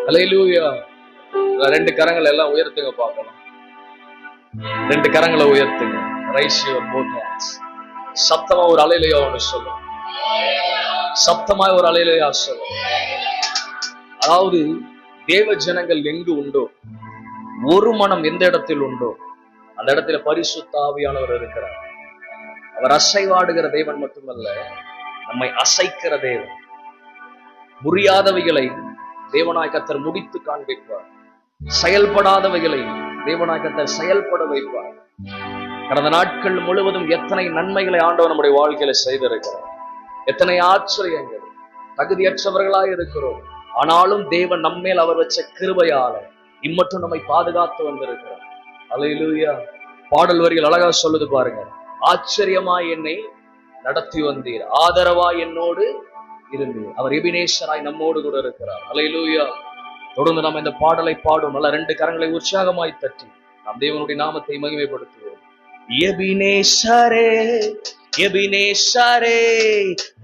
அல்லேலூயா. ரெண்டு கரங்களை எல்லாம் உயர்த்துங்க பார்க்கலாம். ரெண்டு கரங்களை உயர்த்துங்க. Raise your both hands. சத்தமா ஒரு அல்லேலூயா ஒன்று சொல்லும். சத்தமா ஒரு அல்லேலூயா சொல்லும். அதாவது தேவ ஜனங்கள் எங்கு உண்டோ, ஒரு மனம் எந்த இடத்தில் உண்டோ அந்த இடத்துல பரிசுத்த ஆவியானவர் இருக்கிறார். அவர் அசைவாடுகிற தேவன் மட்டுமல்ல, நம்மை அசைக்கிற தேவன். புரியாதவைகளை தேவனாய் கர்த்தர் முடித்து காண்பிப்பார். செயல்படாதவைகளை தேவனாய் கர்த்தர் செயல்பட வைப்பார். கடந்த நாட்கள் முழுவதும் எத்தனை நன்மைகளை ஆண்டவர் நம்முடைய வாழ்க்கையில செய்திருக்கிறார். எத்தனை ஆச்சரியங்கள். தகுதியற்றவர்களாய் இருக்கிறோம், ஆனாலும் தேவன் நம்மேல் அவர் வச்ச கிருபையால இம்மட்டும் நம்மை பாதுகாத்து வந்திருக்கிறார். அல்லேலூயா. பாடல் வரிகள் அழகா சொல்லுது பாருங்க. ஆச்சரியமாய் என்னை நடத்தி வந்தீர், ஆதரவாய் என்னோடு இருந்தீர். அவர் எபினேசராய் நம்மோடு கூட இருக்கிறார். அல்லேலூயா. தொடர்ந்து நாம் இந்த பாடலை பாடும். நல்ல ரெண்டு கரங்களை உற்சாகமாய் தட்டி நாம் தேவனுடைய நாமத்தை மகிமைப்படுத்துவோம். எபினேசரே, எபினேசரே,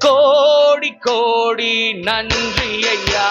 கோடி கோடி நன்றி ஐயா.